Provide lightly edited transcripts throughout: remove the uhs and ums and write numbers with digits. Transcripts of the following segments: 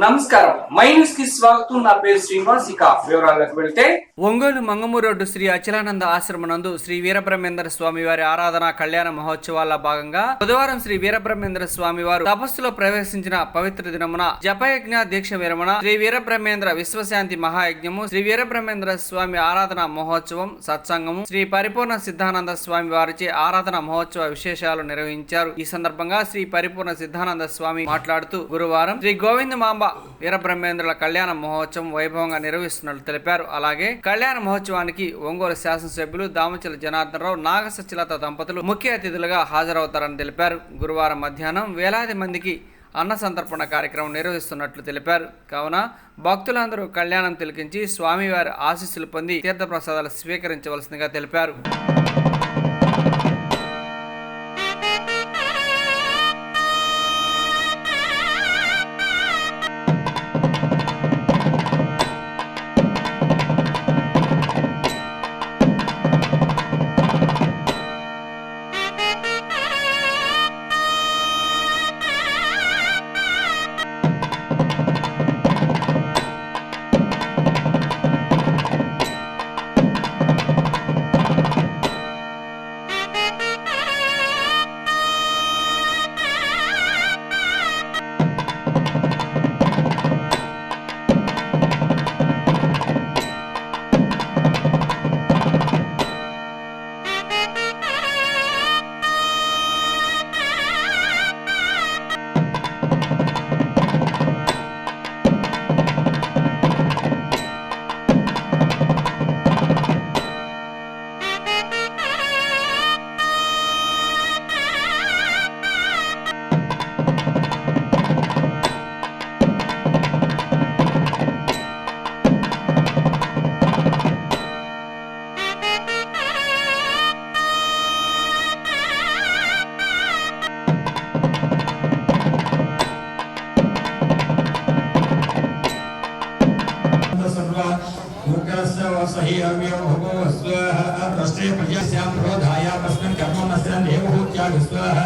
నమస్కారం, my news కి స్వాగతం. నా పేరు శ్రీనివాస్. ఇక వివరాలకు వెళ్తే ఒంగోలు మంగమూరు రోడ్డు శ్రీ అచలానంద ఆశ్రమనందు శ్రీ వీరబ్రహ్మేంద్ర స్వామి వారి ఆరాధన కళ్యాణ మహోత్సవాల భాగంగా బుధవారం శ్రీ వీరబ్రహ్మేంద్ర స్వామి వారు తపస్సులో ప్రవేశించిన పవిత్ర దినమున జపయజ్ఞ దీక్ష విరమణ, శ్రీ వీరబ్రహ్మేంద్ర విశ్వశాంతి మహాయజ్ఞము, శ్రీ వీరబ్రహ్మేంద్ర స్వామి ఆరాధన మహోత్సవం, సత్సంగము, శ్రీ పరిపూర్ణ సిద్ధానంద స్వామి వారిచే ఆరాధన మహోత్సవ విశేషాలు నిర్వహించారు. ఈ సందర్భంగా శ్రీ పరిపూర్ణ సిద్ధానంద స్వామి మాట్లాడుతూ గురువారం శ్రీ గోవింద మాంబ వీరబ్రహ్మేంద్రుల కళ్యాణ మహోత్సవం వైభవంగా నిర్వహిస్తున్నట్లు తెలిపారు. అలాగే కళ్యాణ మహోత్సవానికి ఒంగోలు శాసనసభ్యులు దామచల జనార్దనరావు, నాగసత్యలత దంపతులు ముఖ్య అతిథులుగా హాజరవుతారని తెలిపారు. గురువారం మధ్యాహ్నం వేలాది మందికి అన్న సంతర్పణ కార్యక్రమం నిర్వహిస్తున్నట్లు తెలిపారు. కావున భక్తులందరూ కళ్యాణం తిలకించి స్వామివారి ఆశీస్సులు పొంది తీర్థప్రసాదాలు స్వీకరించవలసిందిగా తెలిపారు. सही अव्यय भगो स्वाहा प्रस्ते प्रजस्यां प्रोधाया तस्मिन् कर्मणस्य देवहूत्या स्वाहा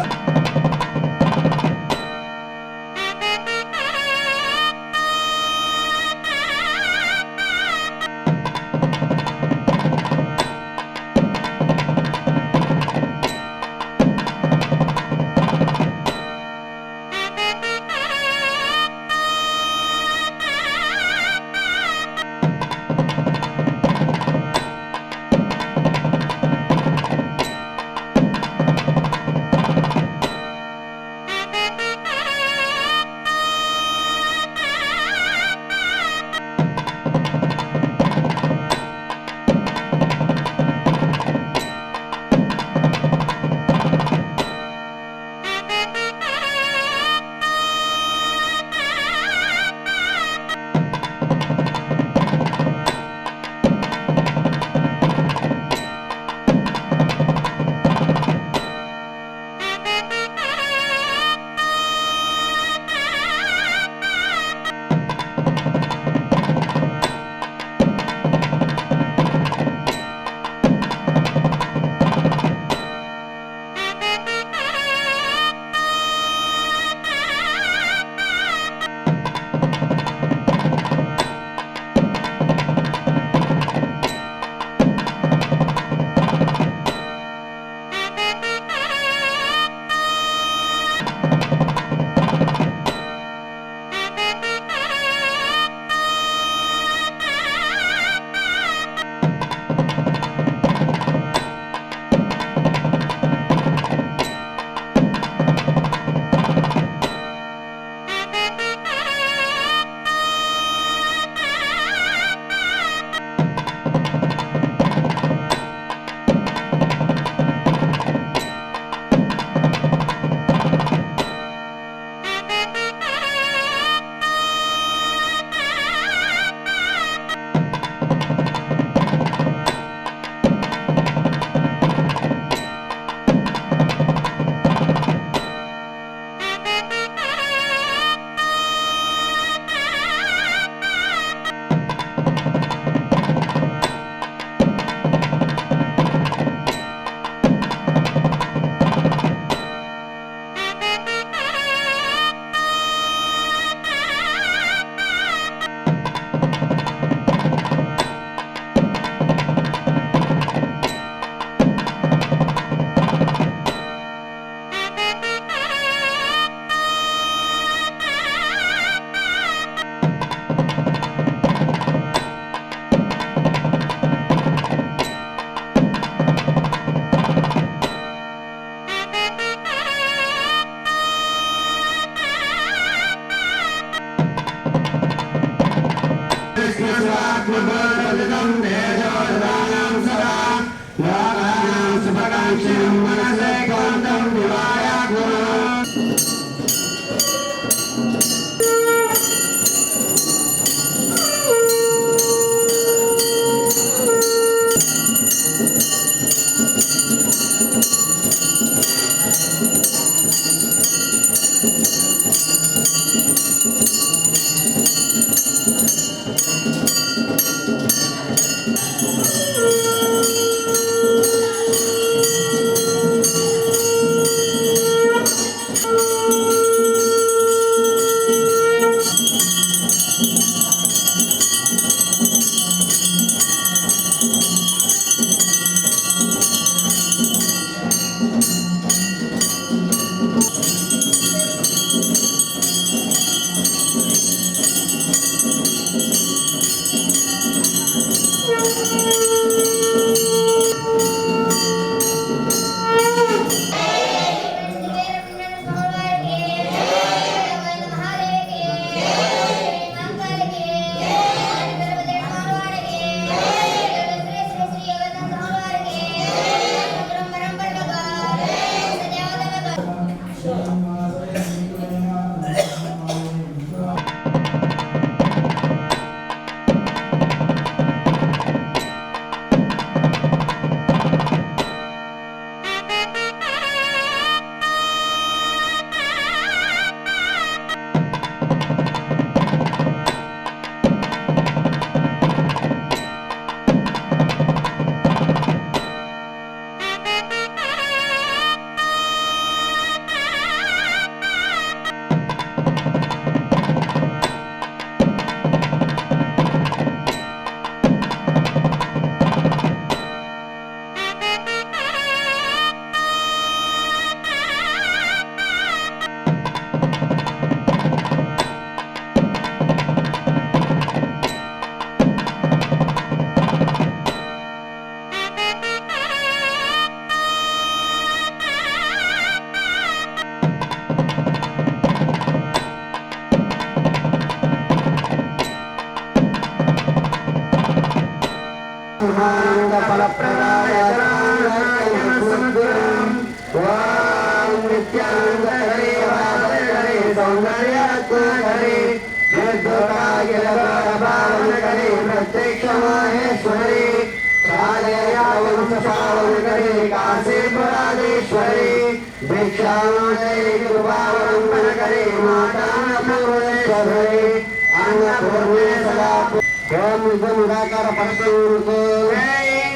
ఆత్మబోధం దేశోదానం సదా లోకానాం శుభకాంక్షిణం మనసే కాంతం వివాయాత్మ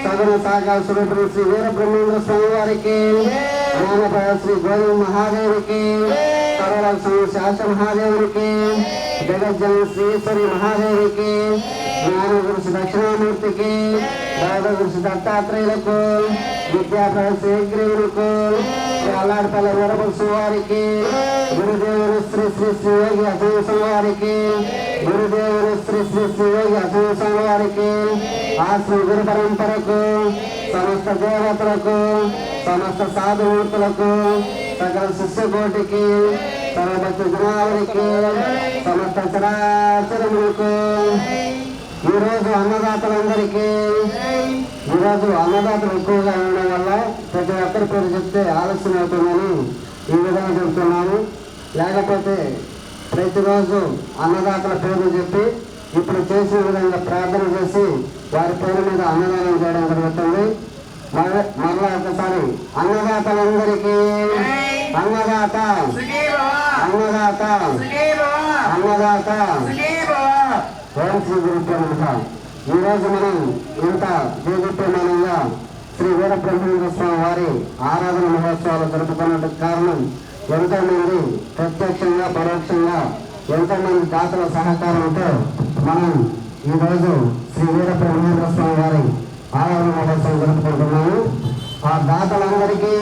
సగుణ సాకార స్వరూపుడు శ్రీ వీరబ్రహ్మేంద్ర స్వామి వారికి, శ్రీ గోవింద మహాదేవికి, సర్వ శాస మహాదేవునికి, జగజ్జన శ్రీశ్వరి మహాదేవికి, జ్ఞానగురు శ్రీ దక్షిణామూర్తికి, దాదగురు శ్రీ దత్తాత్రేయులకు, విద్యాప్రద శ్రీగ్రీవులకు, శ్రీ అల్లాడిపల్లి వీరభద్ర వారికి, గురుదేవులు శ్రీ శ్రీ శ్రీ యోగి అసంసం వారికి, గురుదేవులు శ్రీ శ్రీ శ్రీ యోగి అసంసం వారికి, ఆశ్రమ గురు పరంపరకు, సమస్త దేవతలకు, సమస్త సాధుమూర్తులకు, సకల శిష్యకోటికి, సర్వభక్త జనాలకి, సమస్త చరాచరములకు, ఈరోజు అన్నదాతలందరికీ, ఈరోజు అన్నదాతలు ఎక్కువగా ఉండడం వల్ల ప్రతి ఒక్కరి పేరు చెప్తే ఆలస్యం అవుతుందని ఈ విధంగా చెబుతున్నాను. లేకపోతే ప్రతిరోజు అన్నదాతల పేరు చెప్పి ఇప్పుడు చేసిన విధంగా ప్రార్థన చేసి వారి పేరు మీద అన్నదానం చేయడం జరుగుతుంది. మరలా ఒకసారి అన్నదాతలందరికీ అన్నదాత అన్నదాత అన్నదాత ఓం శ్రీ గురుభ్యో నమః. ఈరోజు మనం ఇంత దేదీప్యమానంగా శ్రీ వీరబ్రహ్మేంద్ర స్వామి వారి ఆరాధన మహోత్సవాలు జరుపుకున్నట్టు కారణం ఎంతో మంది ప్రత్యక్షంగా పరోక్షంగా ఎంతో మంది దాతల సహకారంతో మనం ఈరోజు శ్రీ వీరబ్రహ్మేంద్ర స్వామి వారి ఆరాధన మహోత్సవం జరుపుకుంటున్నాము. ఆ దాతలందరికీ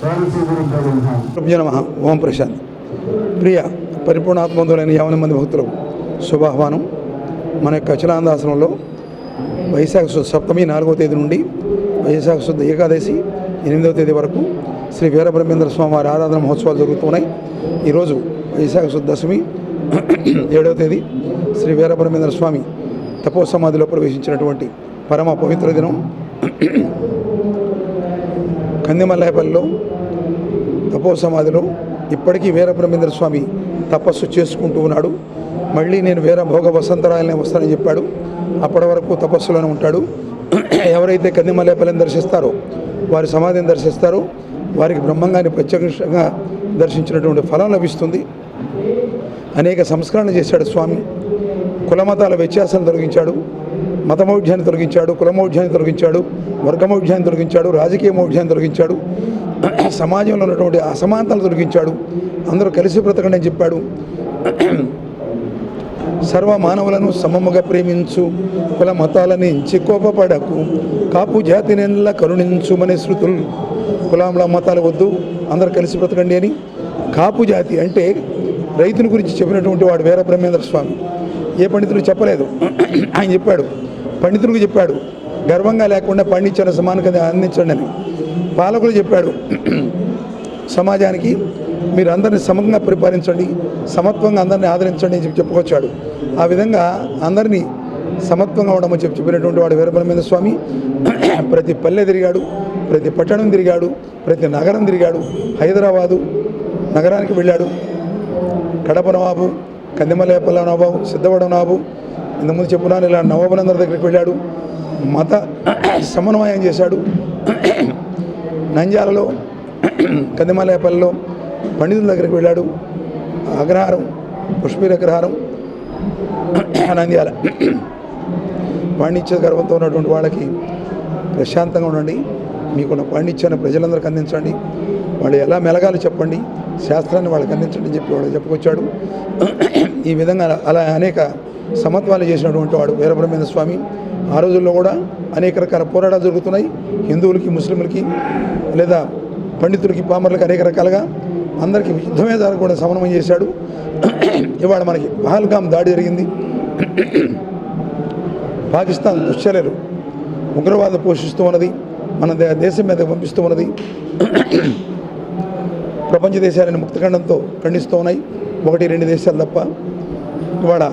ఓం శ్రీ గురుభ్యో నమః. ఓం ప్రశాంత్. ప్రియ పరిపూర్ణాత్మవంతులైన 50 మంది భక్తులకు శుభాహ్వానం. మన యొక్క అచలానందాశ్రమంలో వైశాఖ శుద్ధ సప్తమి 4వ తేదీ నుండి వైశాఖ శుద్ధ ఏకాదశి 8వ తేదీ వరకు శ్రీ వీరబ్రహ్మేంద్ర స్వామి వారి ఆరాధన మహోత్సవాలు జరుగుతున్నాయి. ఈరోజు వైశాఖ శుద్ధ దశమి 7వ తేదీ శ్రీ వీరబ్రహ్మేంద్ర స్వామి తపో సమాధిలో ప్రవేశించినటువంటి పరమ పవిత్ర దినం. కందిమల్లాయపల్లిలో తపో సమాధిలో ఇప్పటికీ వీరబ్రహ్మేంద్ర స్వామి తపస్సు చేసుకుంటూ ఉన్నాడు. మళ్ళీ నేను వీరభోగ వసంతరాయలనే వస్తానని చెప్పాడు. అప్పటి వరకు తపస్సులోనే ఉంటాడు. ఎవరైతే కందిమల్లాయపల్లిని దర్శిస్తారో, వారి సమాధిని దర్శిస్తారో వారికి బ్రహ్మంగాన్ని ప్రత్యక్షంగా దర్శించినటువంటి ఫలం లభిస్తుంది. అనేక సంస్కరణ చేశాడు స్వామి. కులమతాల వ్యత్యాసాన్ని తొలగించాడు, మతమౌఢ్యాన్ని తొలగించాడు, కులమౌఢ్యాన్ని తొలగించాడు, వర్గమౌఢ్యాన్ని తొలగించాడు, రాజకీయ మౌఢ్యాన్ని తొలగించాడు, సమాజంలో ఉన్నటువంటి అసమానతలు తొలగించాడు. అందరూ కలిసి బ్రతకండి అని చెప్పాడు. సర్వ మానవులను సమముగా ప్రేమించు, కుల మతాలని కోపపడకు, కాపు జాతినెల్ల కరుణించుమనే శృతులు. కులాంల మతాలు వద్దు, అందరూ కలిసి బ్రతకండి అని. కాపు జాతి అంటే రైతుని గురించి చెప్పినటువంటి వాడు వీరబ్రహ్మేంద్ర స్వామి. ఏ పండితులు చెప్పలేదు, ఆయన చెప్పాడు. పండితులకు చెప్పాడు, గర్వంగా లేకుండా పండించిన సమానంగా అందించండి అని. పాలకులు చెప్పాడు, సమాజానికి మీరు అందరిని సమంగా పరిపాలించండి, సమత్వంగా అందరినీ ఆదరించండి అని చెప్పుకొచ్చాడు. ఆ విధంగా అందరినీ సమత్వంగా ఉండమని చెప్పినటువంటి వాడు వీరబ్రహ్మేంద్ర స్వామి. ప్రతి పల్లె తిరిగాడు, ప్రతి పట్టణం తిరిగాడు, ప్రతి నగరం తిరిగాడు. హైదరాబాదు నగరానికి వెళ్ళాడు. కడప నవాబు, కందిమల్లాయపల్లి నవాబు, సిద్ధవడ నవాబు, ఇంతకుముందు చెప్పున్నాను, ఇలా నవాబులందరి దగ్గరికి వెళ్ళాడు. మత సమన్వయం చేశాడు. నంద్యాలలో, కందిమల్లాయపల్లిలో పండితుల దగ్గరికి వెళ్ళాడు. అగ్రహారం, పుష్పీర అగ్రహారం, నంద్యాల పాండిత్య గర్వంతో ఉన్నటువంటి వాళ్ళకి ప్రశాంతంగా ఉండండి, మీకున్న పాండిత్యాన్ని ప్రజలందరికీ అందించండి, వాళ్ళు ఎలా మెలగాలో చెప్పండి, శాస్త్రాన్ని వాళ్ళకి అందించండి అని చెప్పి వాళ్ళు చెప్పుకొచ్చాడు. ఈ విధంగా అలా అనేక సమత్వాలు చేసినటువంటి వాడు వీరబ్రహ్మేంద్ర స్వామి. ఆ రోజుల్లో కూడా అనేక రకాల పోరాటాలు జరుగుతున్నాయి. హిందువులకి, ముస్లింలకి, లేదా పండితులకి, పామర్లకి అనేక రకాలుగా అందరికీ యుద్ధమే జరగకుండా సమన్వయం చేశాడు. ఇవాళ మనకి పహల్గామ్ దాడి జరిగింది. పాకిస్తాన్ దుశ్చర్యలు, ఉగ్రవాదం పోషిస్తూ ఉన్నది, మన దేశం మీద పంపిస్తూ ఉన్నది. ప్రపంచ దేశాలను ముక్తఖండంతో ఖండిస్తూ ఉన్నాయి, 1-2 దేశాలు తప్ప. ఇవాళ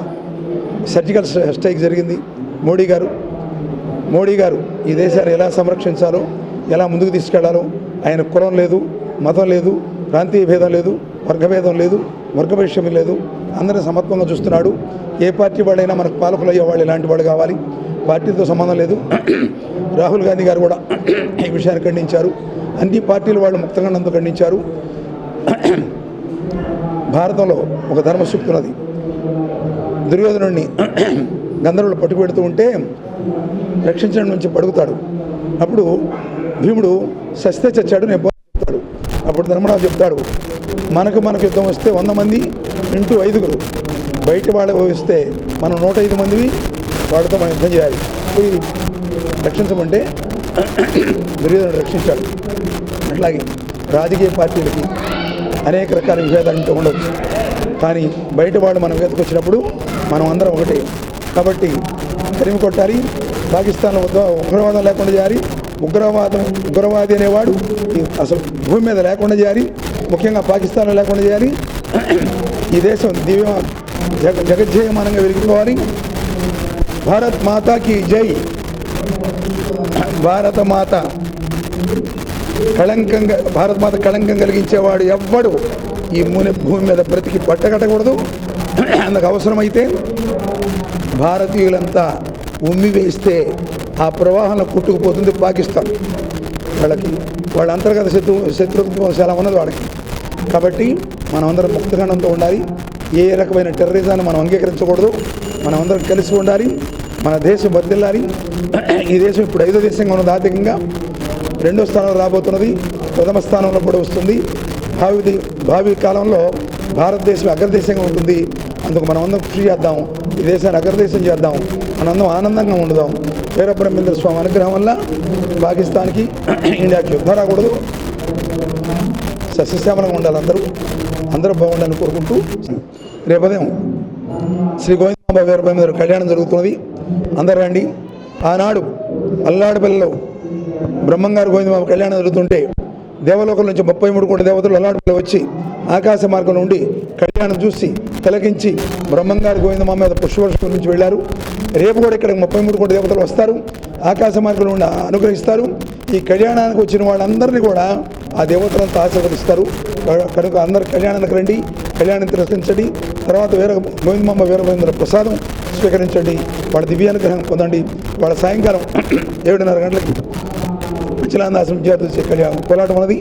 సర్జికల్ స్ట్రైక్ జరిగింది. మోడీ గారు ఈ దేశాన్ని ఎలా సంరక్షించాలో, ఎలా ముందుకు తీసుకెళ్లాలో, ఆయన కులం లేదు, మతం లేదు, ప్రాంతీయ భేదం లేదు, వర్గభేదం లేదు, వర్గభేషం లేదు, అందరినీ సమత్వంగా చూస్తున్నాడు. ఏ పార్టీ వాళ్ళైనా మనకు పాలకులు అయ్యేవాళ్ళు ఇలాంటి వాళ్ళు కావాలి, పార్టీతో సంబంధం లేదు. రాహుల్ గాంధీ గారు కూడా ఈ విషయాన్ని ఖండించారు. అన్ని పార్టీలు వాళ్ళు ముక్తఖండంతో ఖండించారు. భారతంలో ఒక ధర్మసూక్తి ఉన్నది. దుర్యోధనుడిని గంధర్వులు పట్టుకుపెడుతూ ఉంటే రక్షించడం నుంచి పడుగుతాడు. అప్పుడు భీముడు సస్తే చచ్చాడు, నేను చెప్తాడు. అప్పుడు ధర్మరాజు చెప్తాడు, మనకు యుద్ధం వస్తే 100 మంది ఇంటూ 5గురు, బయట వాళ్ళు వస్తే మనం 105 మందివి, వాడితో మనం యుద్ధం చేయాలి, పోయి రక్షించమంటే దుర్యోధనుడు రక్షించాడు. అట్లాగే రాజకీయ పార్టీలకి అనేక రకాల విభేదాలు ఉంటూ ఉండవచ్చు, కానీ బయట వాళ్ళు మనం మీదకి వచ్చినప్పుడు మనం అందరం ఒకటే. కాబట్టి తరిమి కొట్టాలి. పాకిస్తాన్ ఉగ్రవాదం లేకుండా చేయాలి. ఉగ్రవాది అనేవాడు అసలు భూమి మీద లేకుండా చేయాలి, ముఖ్యంగా పాకిస్తాన్లో లేకుండా చేయాలి. ఈ దేశం జగజ్జయమానంగా వెలిగిపోవాలి. భారత్ మాతాకి జై. భారత మాత కళంకం కలిగించేవాడు ఎవ్వడు ఈ భూమి మీద బ్రతికి పట్టకట్టకూడదు. అందుకు అవసరమైతే భారతీయులంతా ఉమ్మి వేస్తే ఆ ప్రవాహంలో కొట్టుకుపోతుంది పాకిస్తాన్. వాళ్ళ అంతర్గత శత్రుత్వం చాలా ఉన్నది వాళ్ళకి. కాబట్టి మనం అందరం ముక్తఖండంతో ఉండాలి. ఏ రకమైన టెర్రరిజాన్ని మనం అంగీకరించకూడదు. మనం అందరం కలిసి ఉండాలి. మన దేశం వర్ధిల్లాలి. ఈ దేశం ఇప్పుడు 5వ దేశంగా ఉన్నది. ఆర్థికంగా 2వ స్థానంలో రాబోతున్నది, 1వ స్థానంలో కూడా వస్తుంది. భావి కాలంలో భారతదేశం అగ్రదేశంగా ఉంటుంది. అందుకు మనం అందరం కృషి చేద్దాం, ఈ దేశాన్ని అగ్రదేశం చేద్దాం, మనందరం ఆనందంగా ఉండదాం. వీరబ్రహ్మేంద్ర స్వామి అనుగ్రహం వల్ల పాకిస్తాన్కి, ఇండియాకి యుద్ధం రాకూడదు, సస్యశ్యామలంగా ఉండాలి. అందరూ బాగుండాలని కోరుకుంటూ రేపు ఉదయం శ్రీ గోవిందమాంబ వీరబ్రహ్మేంద్ర కళ్యాణం జరుగుతున్నది. అందరూ రండి. ఆనాడు అల్లాడిపల్లిలో బ్రహ్మంగారు గోవిందమాంబ కళ్యాణం జరుగుతుంటే దేవలోకం నుంచి 33 కోట్ల దేవతలు అల్లాడిపల్లి వచ్చి ఆకాశ మార్గం నుండి కళ్యాణం చూసి తిలకించి బ్రహ్మంగారి గోవిందమ్మ మీద పుష్పవర్షం నుంచి వెళ్ళారు. రేపు కూడా ఇక్కడ 33 కోటి దేవతలు వస్తారు, ఆకాశ మార్గంలో అనుగ్రహిస్తారు. ఈ కళ్యాణానికి వచ్చిన వాళ్ళందరినీ కూడా ఆ దేవతలంతా ఆశీర్వదిస్తారు. కనుక అందరు కళ్యాణానికి రండి, కళ్యాణం తిరస్కరించండి. తర్వాత గోవిందమ్మ వీరభద్ర ప్రసాదం స్వీకరించండి, వాళ్ళ దివ్యానుగ్రహం పొందండి. వాళ్ళ సాయంకాలం 7:30 గంటలకి అచలానందాశ్రమం విద్యార్థులు కోలాటం ఉన్నది.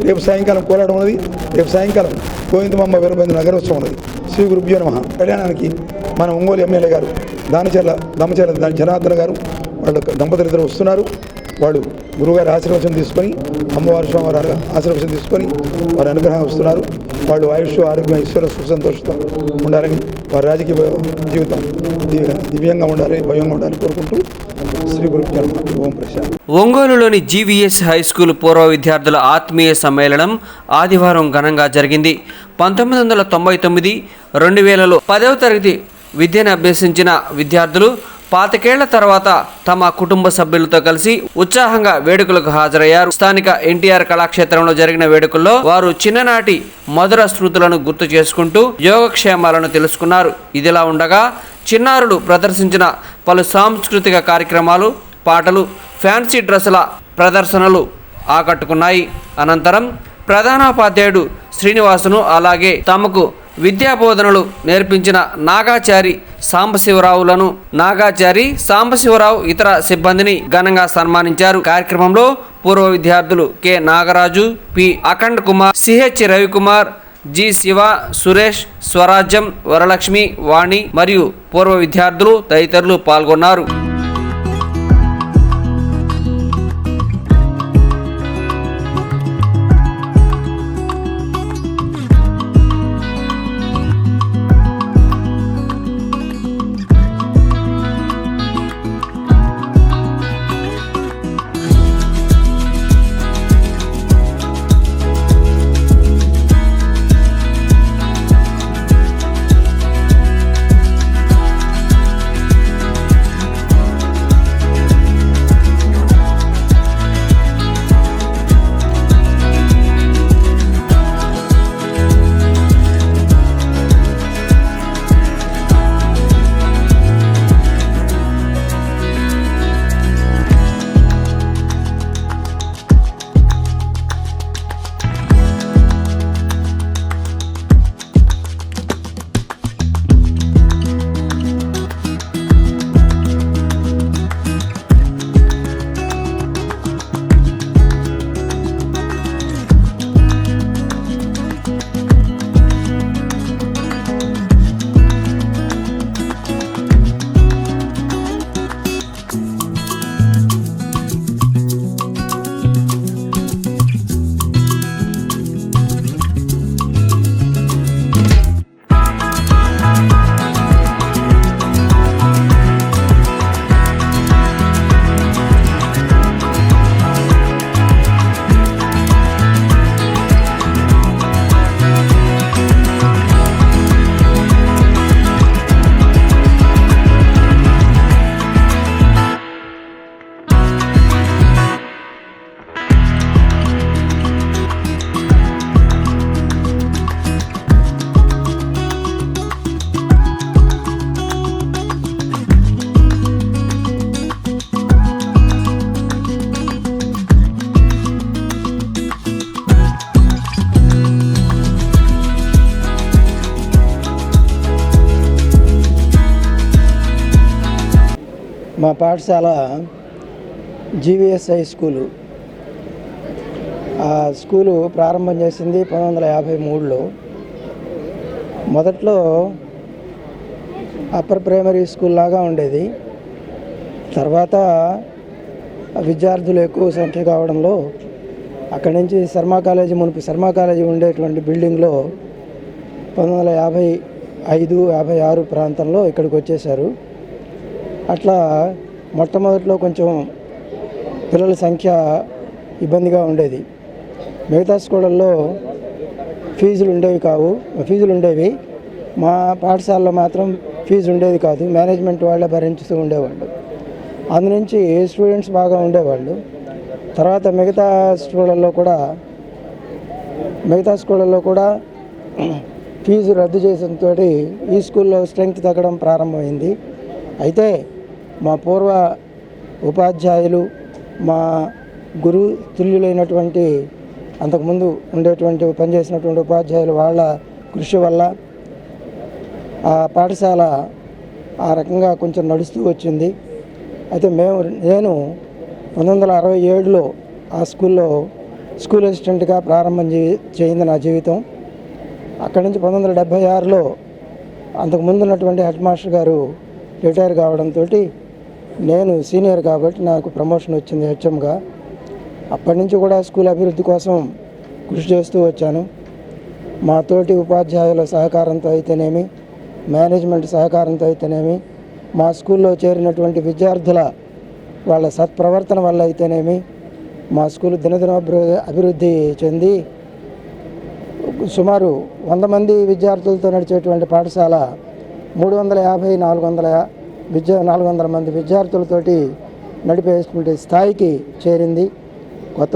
రేపు సాయంకాలం కోలాటం ఉన్నది. రేపు సాయంకాలం గోవిందమ్మ వీరభద్ర నగరోత్సవం ఉన్నది. శ్రీ గురుభ్యో నమః. కళ్యాణానికి మన ఒంగోలు ఎమ్మెల్యే గారు దమచర్ల జనార్దన్ గారు వాళ్ళు దంపతులు ఇద్దరు వస్తున్నారు. వాళ్ళు గురువుగారి ఆశీర్వచనం తీసుకొని, అమ్మవారి స్వామివారి ఆశీర్వచనం తీసుకొని వారి అనుగ్రహం వస్తున్నారు. వాళ్ళు ఆయుష్, ఆరోగ్యం, ఐశ్వర్య, సుఖ సంతోషంతో ఉండాలని, వారి రాజకీయ జీవితం దివ్యంగా ఉండాలి, భయంగా ఉండాలని కోరుకుంటూ శ్రీ గురుభ్యో నమః. ఓం ప్రశాంత్. ఒంగోలులోని జీవీఎస్ హై స్కూల్ పూర్వ విద్యార్థుల ఆత్మీయ సమ్మేళనం ఆదివారం ఘనంగా జరిగింది. 1999, 2000లో 10వ తరగతి విద్యను అభ్యసించిన విద్యార్థులు 25 తర్వాత తమ కుటుంబ సభ్యులతో కలిసి ఉత్సాహంగా వేడుకలకు హాజరయ్యారు. స్థానిక ఎన్టీఆర్ కళాక్షేత్రంలో జరిగిన వేడుకల్లో వారు చిన్ననాటి మధుర స్మృతులను గుర్తు చేసుకుంటూ యోగక్షేమాలను తెలుసుకున్నారు. ఇదిలా ఉండగా చిన్నారులు ప్రదర్శించిన పలు సాంస్కృతిక కార్యక్రమాలు, పాటలు, ఫ్యాన్సీ డ్రెస్సుల ప్రదర్శనలు ఆకట్టుకున్నాయి. అనంతరం ప్రధానోపాధ్యాయుడు శ్రీనివాసును, అలాగే తమకు విద్యాబోధనలు నేర్పించిన నాగాచారి సాంబశివరావు ఇతర సిబ్బందిని ఘనంగా సన్మానించారు. కార్యక్రమంలో పూర్వ విద్యార్థులు K Nagaraju, P Akhand Kumar, CH Ravikumar, G Shiva, Suresh, స్వరాజ్యం, వరలక్ష్మి, వాణి మరియు పూర్వ విద్యార్థులు తదితరులు పాల్గొన్నారు. మా పాఠశాల జీవీఎస్ హై స్కూలు. ఆ స్కూలు ప్రారంభం చేసింది 1953లో. మొదట్లో అప్పర్ ప్రైమరీ స్కూల్ లాగా ఉండేది. తర్వాత విద్యార్థులు ఎక్కువ సంఖ్య కావడంలో అక్కడి నుంచి శర్మ కాలేజీ ఉండేటువంటి బిల్డింగ్లో 1955, 56 ప్రాంతంలో ఇక్కడికి వచ్చేసారు. అట్లా మొట్టమొదట్లో కొంచెం పిల్లల సంఖ్య ఇబ్బందిగా ఉండేది. మిగతా స్కూళ్ళల్లో ఫీజులు ఉండేవి. మా పాఠశాలలో మాత్రం ఫీజు ఉండేది కాదు. మేనేజ్మెంట్ వాళ్ళే భరించుతూ ఉండేవాళ్ళు. అందునుంచి స్టూడెంట్స్ బాగా ఉండేవాళ్ళు. తర్వాత మిగతా స్కూళ్ళల్లో కూడా ఫీజు రద్దు చేసడంతో ఈ స్కూల్లో స్ట్రెంగ్త్ తగ్గడం ప్రారంభమైంది. అయితే మా పూర్వ ఉపాధ్యాయులు, మా గురు తుల్యులైనటువంటి అంతకుముందు ఉండేటువంటి పనిచేసినటువంటి ఉపాధ్యాయులు వాళ్ళ కృషి వల్ల ఆ పాఠశాల ఆ రకంగా కొంచెం నడుస్తూ వచ్చింది. అయితే నేను 1967లో ఆ స్కూల్లో స్కూల్ అసిస్టెంట్గా ప్రారంభం చేయింది నా జీవితం. అక్కడి నుంచి 1976లో అంతకుముందు ఉన్నటువంటి హెడ్ మాస్టర్ గారు రిటైర్ కావడంతో నేను సీనియర్ కాబట్టి నాకు ప్రమోషన్ వచ్చింది హెచ్ఎంగా. అప్పటి నుంచి కూడా స్కూల్ అభివృద్ధి కోసం కృషి చేస్తూ వచ్చాను. మా తోటి ఉపాధ్యాయుల సహకారంతో అయితేనేమి, మేనేజ్మెంట్ సహకారంతో అయితేనేమి, మా స్కూల్లో చేరినటువంటి విద్యార్థుల వాళ్ళ సత్ప్రవర్తన వల్ల అయితేనేమి మా స్కూల్ దినదిన అభివృద్ధి చెంది సుమారు 100 మంది విద్యార్థులతో నడిచేటువంటి పాఠశాల 400 మంది విద్యార్థులతోటి నడిపేటువంటి స్థాయికి చేరింది. కొత్త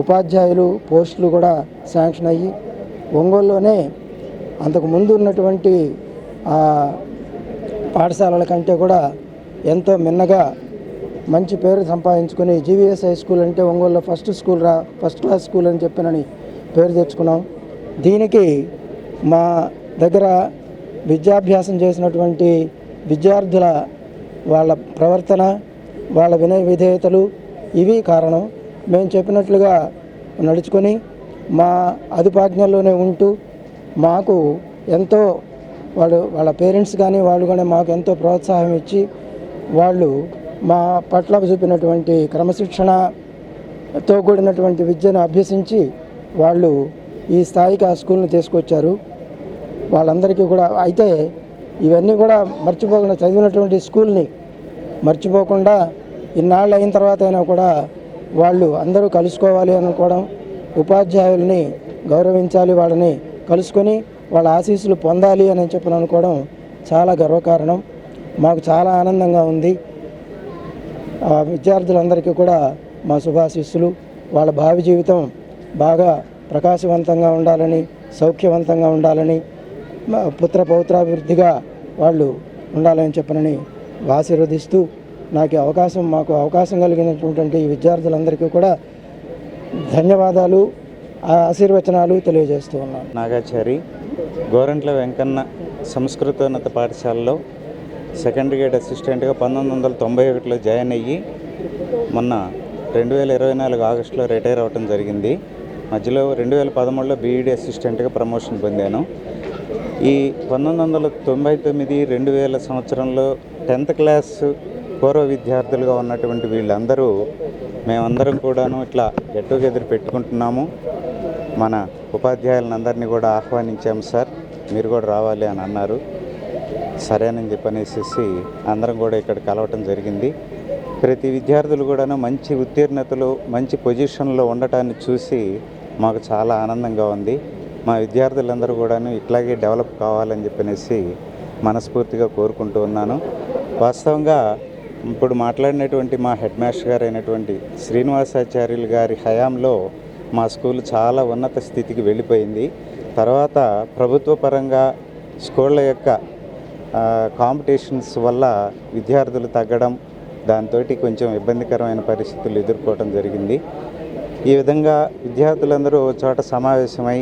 ఉపాధ్యాయులు పోస్టులు కూడా శాంక్షన్ అయ్యి ఒంగోలులోనే అంతకు ముందు ఉన్నటువంటి పాఠశాలల కంటే కూడా ఎంతో మిన్నగా మంచి పేరు సంపాదించుకొని జీవీఎస్ హై స్కూల్ అంటే ఒంగోలులో ఫస్ట్ క్లాస్ స్కూల్ అని చెప్పినని పేరు తెచ్చుకున్నాం. దీనికి మా దగ్గర విద్యాభ్యాసం చేసినటువంటి విద్యార్థుల వాళ్ళ ప్రవర్తన, వాళ్ళ వినయ విధేయతలు ఇవి కారణం. మేము చెప్పినట్లుగా నడుచుకొని మా అదుపాజ్ఞల్లోనే ఉంటూ మాకు ఎంతో వాళ్ళ పేరెంట్స్ కానీ వాళ్ళు కానీ మాకు ఎంతో ప్రోత్సాహం ఇచ్చి వాళ్ళు మా పట్ల చూపినటువంటి క్రమశిక్షణతో కూడినటువంటి విద్యను అభ్యసించి వాళ్ళు ఈ స్థాయికి ఆ స్కూల్ని తీసుకొచ్చారు. వాళ్ళందరికీ కూడా అయితే ఇవన్నీ కూడా మర్చిపోకుండా చదివినటువంటి స్కూల్ని మర్చిపోకుండా ఇన్నాళ్ళు అయిన తర్వాత అయినా కూడా వాళ్ళు అందరూ కలుసుకోవాలి అనుకోవడం, ఉపాధ్యాయుల్ని గౌరవించాలి, వాళ్ళని కలుసుకొని వాళ్ళ ఆశీస్సులు పొందాలి అని చెప్పి అనుకోవడం చాలా గర్వకారణం. మాకు చాలా ఆనందంగా ఉంది. విద్యార్థులందరికీ కూడా మా శుభాశీస్సులు. వాళ్ళ భావి జీవితం బాగా ప్రకాశవంతంగా ఉండాలని, సౌఖ్యవంతంగా ఉండాలని, పుత్ర పౌత్రాభివృద్ధిగా వాళ్ళు ఉండాలని చెప్పనని ఆశీర్వదిస్తూ మాకు అవకాశం కలిగినటువంటి ఈ విద్యార్థులందరికీ కూడా ధన్యవాదాలు, ఆశీర్వచనాలు తెలియజేస్తూ ఉన్నాను. నాగాచారి గోరంట్ల వెంకన్న సంస్కృతోన్నత పాఠశాలలో సెకండ్ గ్రేడ్ అసిస్టెంట్గా 1991లో జాయిన్ అయ్యి మొన్న 2024 ఆగస్టులో రిటైర్ అవ్వటం జరిగింది. మధ్యలో 2013లో బీఈడీ అసిస్టెంట్గా ప్రమోషన్ పొందాను. ఈ 1999-2000 సంవత్సరంలో 10th క్లాస్ పూర్వ విద్యార్థులుగా ఉన్నటువంటి వీళ్ళందరూ మేమందరం కూడాను ఇట్లా గెట్ టుగెదర్ పెట్టుకుంటున్నాము. మన ఉపాధ్యాయులందరినీ కూడా ఆహ్వానించాము. సార్ మీరు కూడా రావాలి అని అన్నారు. సరేనని చెప్పనేసి అందరం కూడా ఇక్కడ కలవటం జరిగింది. ప్రతి విద్యార్థులు కూడాను మంచి ఉత్తీర్ణతలు, మంచి పొజిషన్లో ఉండటాన్ని చూసి మాకు చాలా ఆనందంగా ఉంది. మా విద్యార్థులందరూ కూడాను ఇట్లాగే డెవలప్ కావాలని చెప్పనేసి మనస్ఫూర్తిగా కోరుకుంటూ ఉన్నాను. వాస్తవంగా ఇప్పుడు మాట్లాడినటువంటి మా హెడ్ మాస్టర్ గారు అయినటువంటి శ్రీనివాసాచార్యులు గారి హయాంలో మా స్కూల్ చాలా ఉన్నత స్థితికి వెళ్ళిపోయింది. తర్వాత ప్రభుత్వ పరంగా స్కూళ్ళ యొక్క కాంపిటీషన్స్ వల్ల విద్యార్థులు తగ్గడం, దాంతో కొంచెం ఇబ్బందికరమైన పరిస్థితులు ఎదుర్కోవడం జరిగింది. ఈ విధంగా విద్యార్థులందరూ చోట సమావేశమై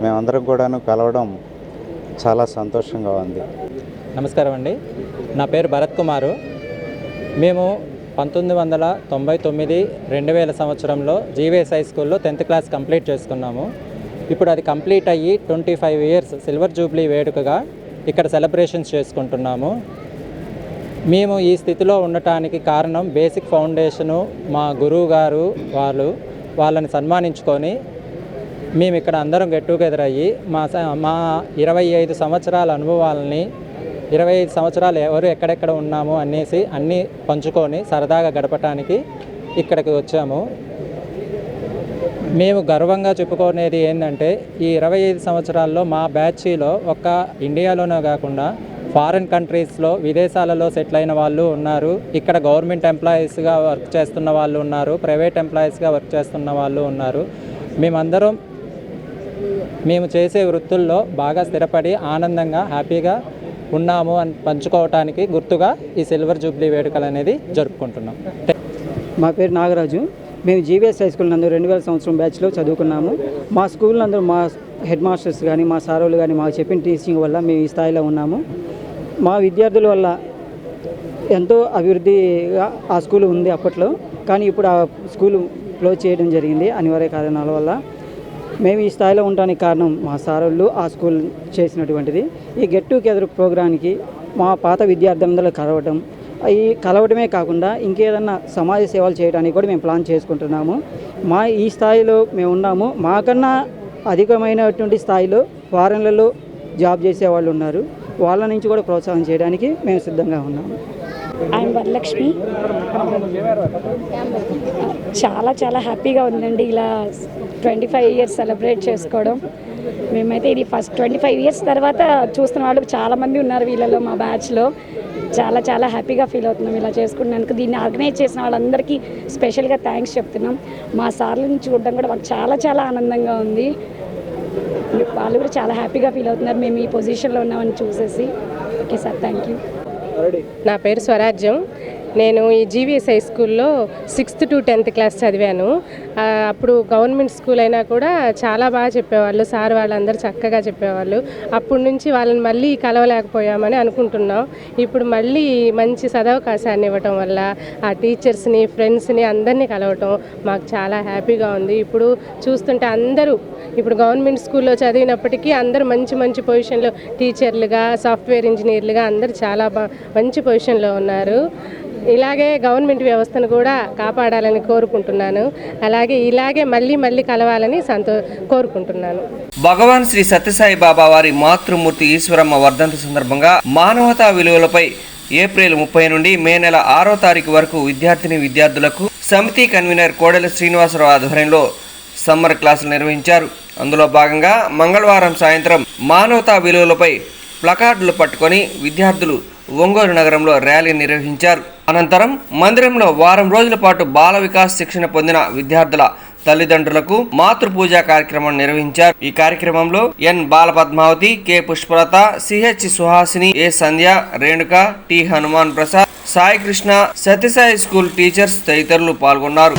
మేమందరం కూడాను కలవడం చాలా సంతోషంగా ఉంది. నమస్కారం అండి, నా పేరు భరత్ కుమారు. మేము 1999-2000 సంవత్సరంలో జీవీఎస్ హై స్కూల్లో 10th క్లాస్ కంప్లీట్ చేసుకున్నాము. ఇప్పుడు అది కంప్లీట్ అయ్యి 25 ఇయర్స్ సిల్వర్ జూబ్లీ వేడుకగా ఇక్కడ సెలబ్రేషన్స్ చేసుకుంటున్నాము. మేము ఈ స్థితిలో ఉండటానికి కారణం బేసిక్ ఫౌండేషను, మా గురువు గారు వాళ్ళని సన్మానించుకొని మేము ఇక్కడ అందరం గెట్ టుగెదర్ అయ్యి మా 25 సంవత్సరాల అనుభవాలని, 25 సంవత్సరాలు ఎవరు ఎక్కడెక్కడ ఉన్నాము అనేసి అన్నీ పంచుకొని సరదాగా గడపటానికి ఇక్కడికి వచ్చాము. మేము గర్వంగా చెప్పుకునేది ఏంటంటే ఈ 25 సంవత్సరాల్లో మా బ్యాచ్లో ఒక్క ఇండియాలోనే కాకుండా ఫారిన్ కంట్రీస్లో, విదేశాలలో సెటిల్ అయిన వాళ్ళు ఉన్నారు. ఇక్కడ గవర్నమెంట్ ఎంప్లాయీస్గా వర్క్ చేస్తున్న వాళ్ళు ఉన్నారు, ప్రైవేట్ ఎంప్లాయీస్గా వర్క్ చేస్తున్న వాళ్ళు ఉన్నారు. మేమందరం మేము చేసే వృత్తుల్లో బాగా స్థిరపడి ఆనందంగా హ్యాపీగా ఉన్నాము అని పంచుకోవటానికి గుర్తుగా ఈ సిల్వర్ జూబ్లీ వేడుకలు అనేది జరుపుకుంటున్నాం. మా పేరు నాగరాజు. మేము జీవీఎస్ హై స్కూల్ నందు 2000 సంవత్సరం బ్యాచ్లో చదువుకున్నాము. మా స్కూల్ నందు మా హెడ్ మాస్టర్స్ కానీ మా సారోళ్ళు కానీ మాకు చెప్పిన టీచింగ్ వల్ల మేము ఈ స్థాయిలో ఉన్నాము. మా విద్యార్థుల వల్ల ఎంతో అభివృద్ధిగా ఆ స్కూల్ ఉంది అప్పట్లో. కానీ ఇప్పుడు ఆ స్కూలు క్లోజ్ చేయడం జరిగింది అనివార్య కారణాల వల్ల. మేము ఈ స్థాయిలో ఉండడానికి కారణం మా సారోళ్ళు ఆ స్కూల్ చేసినటువంటిది. ఈ గెట్ టుగెదర్ ప్రోగ్రాంకి మా పాత విద్యార్థులందరూ కలవడమే కాకుండా ఇంకేదన్నా సమాజ సేవలు చేయడానికి కూడా మేము ప్లాన్ చేసుకుంటున్నాము. మా ఈ స్థాయిలో మేము ఉన్నాము. మాకన్నా అధికమైనటువంటి స్థాయిలో ఫారెన్లలో జాబ్ చేసే వాళ్ళు ఉన్నారు. వాళ్ళ నుంచి కూడా ప్రోత్సాహం చేయడానికి మేము సిద్ధంగా ఉన్నాము. ఐఎమ్ వరలక్ష్మి. చాలా హ్యాపీగా ఉందండి ఇలా 25 ఇయర్స్ సెలబ్రేట్ చేసుకోవడం. మేమైతే ఇది ఫస్ట్ 25 ఇయర్స్ తర్వాత చూస్తున్న వాళ్ళు చాలామంది ఉన్నారు వీళ్ళలో మా బ్యాచ్లో. చాలా హ్యాపీగా ఫీల్ అవుతున్నాం ఇలా చేసుకున్నందుకు. దీన్ని ఆర్గనైజ్ చేసిన వాళ్ళందరికీ స్పెషల్గా థ్యాంక్స్ చెప్తున్నాం. మా సార్లను చూడడం కూడా మాకు చాలా ఆనందంగా ఉంది. వాళ్ళు కూడా చాలా హ్యాపీగా ఫీల్ అవుతున్నారు మేము ఈ పొజిషన్లో ఉన్నామని చూసేసి. Okay sir, thank you. నా పేరు స్వరాజ్యం. నేను ఈ జీవీఎస్ హై స్కూల్లో 6th to 10th క్లాస్ చదివాను. అప్పుడు గవర్నమెంట్ స్కూల్ అయినా కూడా చాలా బాగా చెప్పేవాళ్ళు, సార్ వాళ్ళందరూ చక్కగా చెప్పేవాళ్ళు. అప్పటి నుంచి వాళ్ళని మళ్ళీ కలవలేకపోయామని అనుకుంటున్నాం. ఇప్పుడు మళ్ళీ మంచి సదవకాశాన్ని ఇవ్వటం వల్ల ఆ టీచర్స్ని, ఫ్రెండ్స్ని అందరినీ కలవటం మాకు చాలా హ్యాపీగా ఉంది. ఇప్పుడు చూస్తుంటే అందరూ ఇప్పుడు గవర్నమెంట్ స్కూల్లో చదివినప్పటికీ అందరూ మంచి పొజిషన్లో టీచర్లుగా, సాఫ్ట్వేర్ ఇంజనీర్లుగా అందరూ చాలా మంచి పొజిషన్లో ఉన్నారు. ఇలాగే గవర్నమెంట్ వ్యవస్థను కూడా కాపాడాలని కోరుకుంటున్నాను. అలాగే ఇలాగే మళ్ళీ కలవాలని కోరుకుంటున్నాను. భగవాన్ శ్రీ సత్యసాయి బాబా వారి మాతృమూర్తి ఈశ్వరమ్మ వర్ధంతి సందర్భంగా మానవతా విలువలపై ఏప్రిల్ 30 నుండి మే నెల 6వ తారీఖు వరకు విద్యార్థులకు సమితి కన్వీనర్ కోడెల శ్రీనివాసరావు ఆధ్వర్యంలో సమ్మర్ క్లాసులు నిర్వహించారు. అందులో భాగంగా మంగళవారం సాయంత్రం మానవతా విలువలపై ప్లకార్డులు పట్టుకొని విద్యార్థులు ఒంగోలు నగరంలో ర్యాలీ నిర్వహించారు. అనంతరం మందిరంలో వారం రోజుల పాటు బాల వికాస్ శిక్షణ పొందిన విద్యార్థుల తల్లిదండ్రులకు మాతృపూజ కార్యక్రమం నిర్వహించారు. ఈ కార్యక్రమంలో N Balapadmavathi, K Pushpalatha, CH Suhasini, A Sandhya, Renuka, T Hanuman Prasad, Sai Krishna, Sathyasai school teachers తదితరులు పాల్గొన్నారు.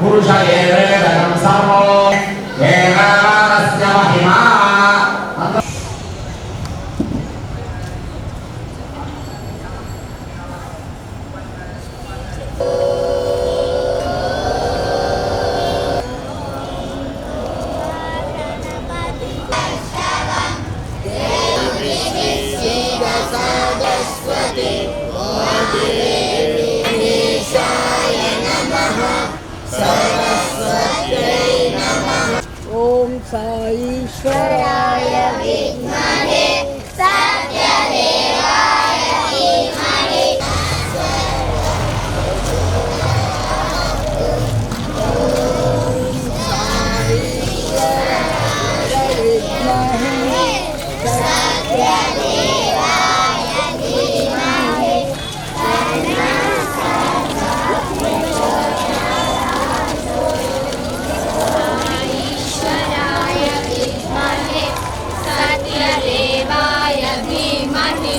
పురుష సర్వో మహిమా ఓం సాయిశ్వరాయ విద్మహే సత్యదేవాయ ధీమహి.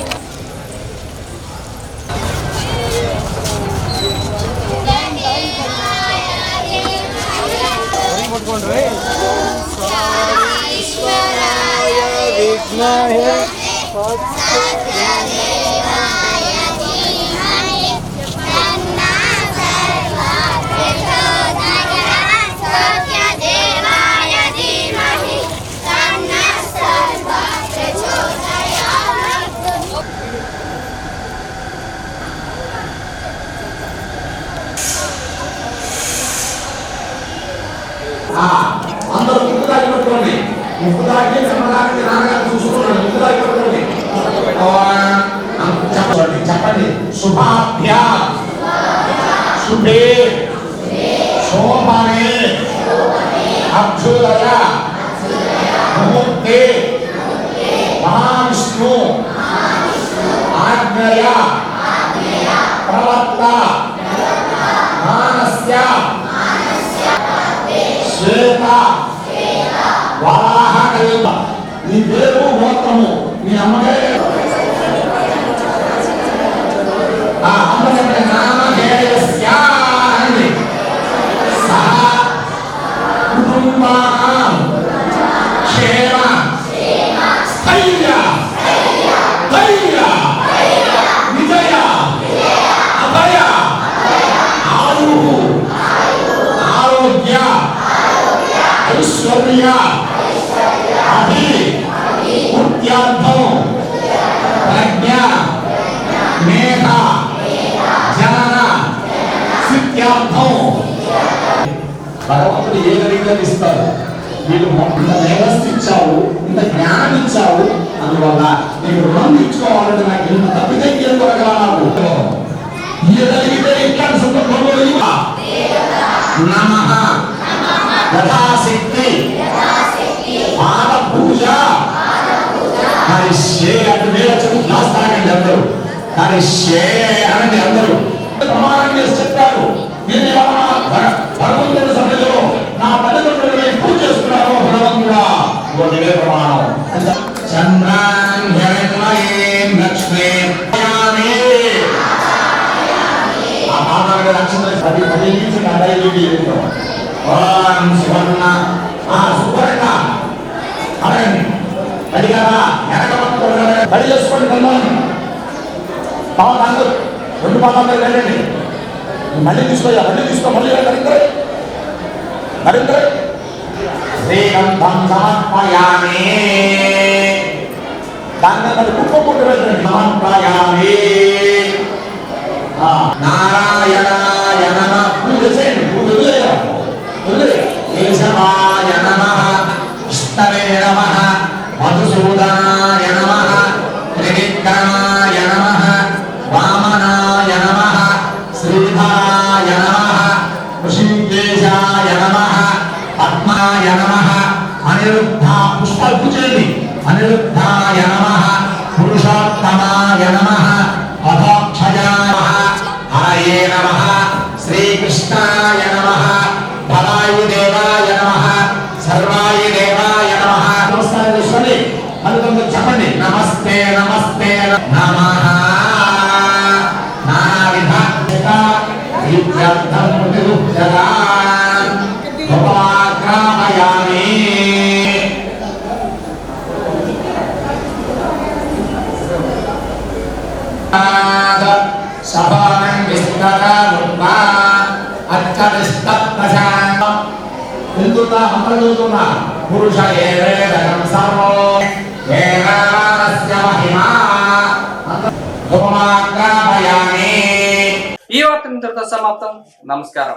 అందరూ ముక్కుదాగి పట్టుకోండి. ముక్కుదాగి సమరానికి నాన్నగారు చూసుకున్నాడు. ముక్కుదాగి పట్టుకోండి. చెప్పండి శుభాభ్యా శుభే శోభనే అభ్యుదయ ముహూర్తే మహావిష్ణు ఆజ్ఞయ ప్రవర్త మానస్య శ్వేత వరాహ కల్ప. నీ పేరు గోత్రము మీ అమ్మగారి అమ్మగారి నామధేయస్య అని సహ కుటుంబానాం క్షేమ స్థైర్య ధైర్య విజయ అభయ ఆయు ఆరోగ్య ఐశ్వర్య అభివృద్ధ్యార్థం ప్రజ్ఞ మేధ జనన సిద్ధ్యార్థం భగవంతుడు ఏ రీతిగా ఇస్తాడు. నీకు ఇంత మేధస్సు ఇచ్చావు, ఇంత జ్ఞానం ఇచ్చావు, అందువల్ల నీకు రుణం ఇచ్చుకోవాలంటే నాకు ఇంత తప్పితే ఎందుకగా నాకు ఇయ్యగలిగితే ఇట్లాంటి సందర్భంలో నమః యథాశక్తి పాద పూజ హరిష్యే అంటే వేరే చెప్పు దాస్తానండి అందరూ. హరిష్యే అనండి అందరూ. ప్రమాణం చేసి చెప్పారు, నేను భగవంతుడి సన్నిధిలో నా తల్లిదండ్రులని పూజ చేస్తున్నాను భగవంతుడా, ఇదే ప్రమాణం. చంద్రాన్ హిరణ్మయీం లక్ష్మీం ఆ పాదాల లక్ష్మీ 10 నుంచి 15 ఓం సువర్ణ సువర్ణ అడగండి అడిగారా వెనక పడి చేసుకోండి కన్నాను పాదాలు 2 పాదాలు వెళ్ళండి. మళ్ళీ తీసుకో మళ్ళీ నరేంద్ర శ్రీగంధం సమర్పయామి. దాన్ని కుప్పకుంటూ వెళ్ళండి. సమర్పయామి. నారాయణాయ నమః. పూజ చేయండి. కేశవాయ నమః, విష్ణవే నమః, మధుసూదనాయ నమః, త్రివిక్రమాయ నమః, వామనాయ నమః, శ్రీధరాయ నమః, ఋషికేశాయ నమః, పద్మాయ నమః, అనిరుద్ధ పుష్పాలు పూజండి. అనిరుద్ధాయ నమః, పురుషోత్తమాయ నమః, అధోక్షజాయ హరయే నమః, శ్రీకృష్ణాయ నమః, బలాయుదేవాయ నమః, సర్వాయుదేవాయ నమః. నమస్కారం చేసుకోండి. అందులో చెప్పండి నమస్తే నమస్తే నమః. నావిధ విద్యార్థం ప్రతిరుద్ధరాన్ ఉపవాక్రామయామి. సభానం విస్తరముపా అచ్చవిస్తత్ప్రశాంత ఎందుతా అంతర్జుతున్నా పురుష ఏవేదనం సర్వో ఏవానస్య మహిమా ఉపమాక్రామయామి. ఈ వార్త ఇంతటితో సమాప్తం. నమస్కారం.